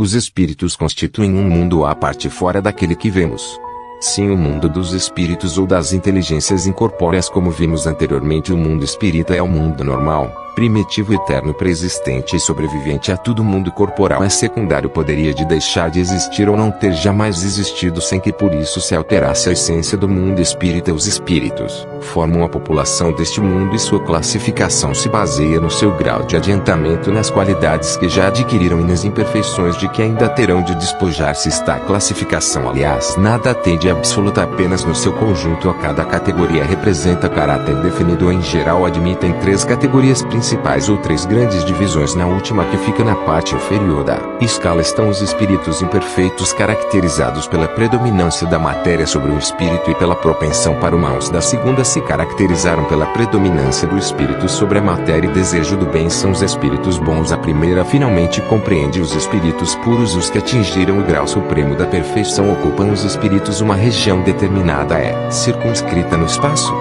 Os espíritos constituem um mundo à parte fora daquele que vemos. Sim, o mundo dos espíritos ou das inteligências incorpóreas, como vimos anteriormente. O mundo espírita é o mundo normal, primitivo, eterno, preexistente e sobrevivente a tudo. O mundo corporal é secundário, poderia deixar de existir ou não ter jamais existido sem que por isso se alterasse a essência do mundo espírita. Os espíritos formam a população deste mundo e sua classificação se baseia no seu grau de adiantamento, nas qualidades que já adquiriram e nas imperfeições de que ainda terão de despojar-se. Esta classificação, aliás, nada tem de absoluta, apenas no seu conjunto. A cada categoria representa caráter definido. Em geral, admitem 3 categorias principais ou 3 grandes divisões. Na última, que fica na parte inferior da escala, estão os espíritos imperfeitos, caracterizados pela predominância da matéria sobre o espírito e pela propensão para o mal. Os da segunda se caracterizaram pela predominância do espírito sobre a matéria e desejo do bem. São os espíritos bons. A primeira finalmente compreende os espíritos puros. Os que atingiram o grau supremo da perfeição ocupam os espíritos uma região determinada, circunscrita no espaço.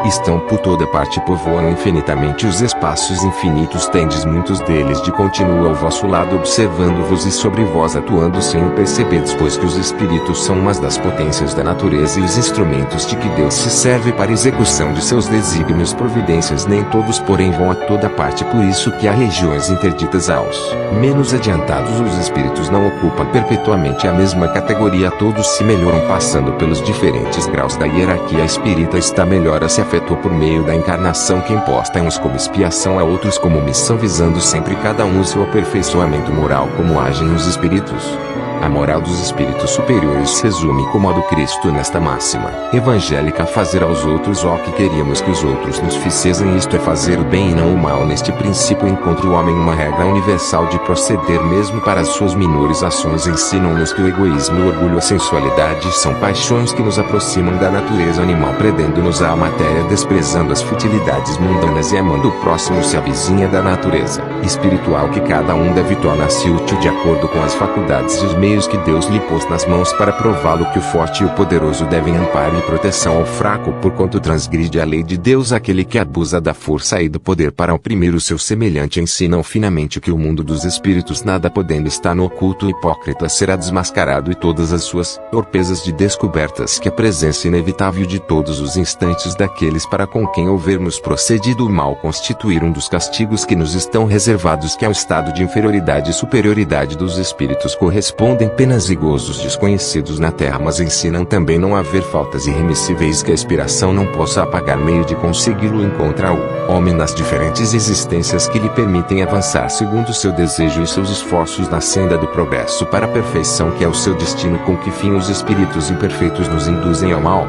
Estão por toda parte, povoam infinitamente os espaços infinitos. Tendes muitos deles de contínuo ao vosso lado, observando-vos e sobre vós atuando sem o perceberdes, pois que os espíritos são umas das potências da natureza e os instrumentos de que Deus se serve para execução de seus desígnios, providências. Nem todos, porém, vão a toda parte, por isso que há regiões interditas aos menos adiantados. Os espíritos não ocupam perpetuamente a mesma categoria. Todos se melhoram passando pelos diferentes graus da hierarquia espírita. Está melhor a se afetou por meio da encarnação, que imposta a uns como expiação, a outros como missão, visando sempre cada um o seu aperfeiçoamento moral. Como agem os espíritos? A moral dos espíritos superiores se resume como a do Cristo nesta máxima evangélica: fazer aos outros o que queríamos que os outros nos fizessem, isto é, fazer o bem e não o mal. Neste princípio encontra o homem uma regra universal de proceder, mesmo para as suas menores ações. Ensinam-nos que o egoísmo, o orgulho, a sensualidade são paixões que nos aproximam da natureza animal, prendendo-nos à matéria, desprezando as futilidades mundanas e amando o próximo se avizinha da natureza espiritual, que cada um deve tornar-se útil de acordo com as faculdades e os meios que Deus lhe pôs nas mãos para prová-lo, que o forte e o poderoso devem amparo e proteção ao fraco, porquanto transgride a lei de Deus aquele que abusa da força e do poder para oprimir o seu semelhante. Ensinam finalmente que o mundo dos espíritos, nada podendo, está no oculto. O hipócrita será desmascarado e todas as suas torpezas de descobertas, que a presença inevitável de todos os instantes daqueles para com quem houvermos procedido o mal constituir um dos castigos que nos estão reservados, que ao estado de inferioridade e superioridade dos espíritos correspondem penas e gozos desconhecidos na terra. Mas ensinam também não haver faltas irremissíveis que a expiração não possa apagar, meio de consegui-lo encontra o homem nas diferentes existências que lhe permitem avançar segundo o seu desejo e seus esforços na senda do progresso para a perfeição, que é o seu destino. Com que fim os espíritos imperfeitos nos induzem ao mal?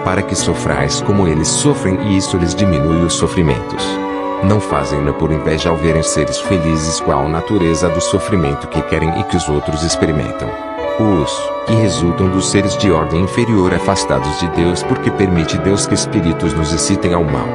Para que sofrais como eles sofrem, e isso lhes diminui os sofrimentos. Não fazem-no por inveja ao verem seres felizes, qual natureza do sofrimento que querem e que os outros experimentam. Os que resultam dos seres de ordem inferior, afastados de Deus, porque permite Deus que espíritos nos excitem ao mal.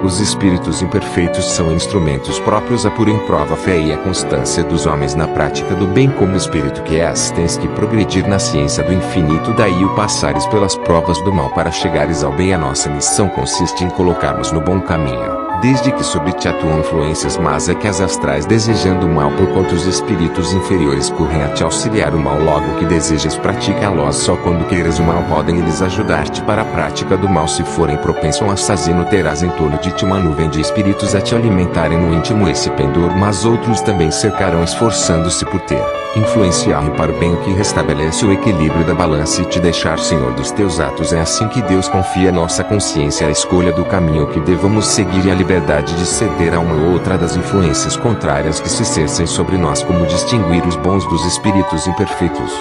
Os espíritos imperfeitos são instrumentos próprios a pôr em prova a fé e a constância dos homens na prática do bem. Como espírito que és, tens que progredir na ciência do infinito, daí o passares pelas provas do mal para chegares ao bem. A nossa missão consiste em colocarmos no bom caminho, desde que sobre ti atuam influências más, é que as astrais, desejando o mal, porquanto os espíritos inferiores correm a te auxiliar o mal. Logo que desejas praticá-los, só quando queiras o mal podem eles ajudar-te para a prática do mal. Se forem propenso ao assassino, terás em torno de ti uma nuvem de espíritos a te alimentarem no íntimo esse pendor, mas outros também cercarão, esforçando-se por ter influenciar para o bem, o que restabelece o equilíbrio da balança e te deixar senhor dos teus atos. É assim que Deus confia à nossa consciência a escolha do caminho que devamos seguir e a liberdade de ceder a uma ou outra das influências contrárias que se exercem sobre nós. Como distinguir os bons dos espíritos imperfeitos?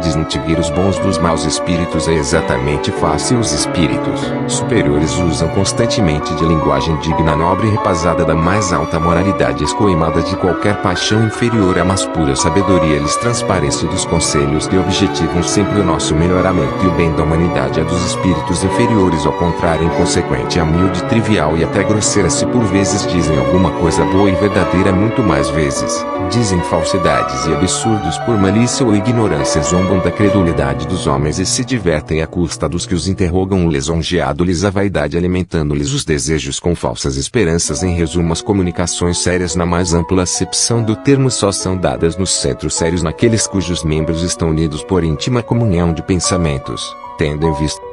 Distinguir os bons dos maus espíritos é exatamente fácil. Os espíritos superiores usam constantemente de linguagem digna, nobre e repasada da mais alta moralidade, escoimada de qualquer paixão inferior à mais pura sabedoria. Eles transparecem dos conselhos que objetivam sempre o nosso melhoramento e o bem da humanidade. A dos espíritos inferiores, ao contrário, inconsequente, humilde, trivial e até grosseira. Se por vezes dizem alguma coisa boa e verdadeira, muito mais vezes dizem falsidades e absurdos por malícia ou ignorância. Zombam zombam da credulidade dos homens e se divertem à custa dos que os interrogam, lisonjeando-lhes a vaidade, alimentando-lhes os desejos com falsas esperanças. Em resumo, as comunicações sérias, na mais ampla acepção do termo, só são dadas nos centros sérios, naqueles cujos membros estão unidos por íntima comunhão de pensamentos, tendo em vista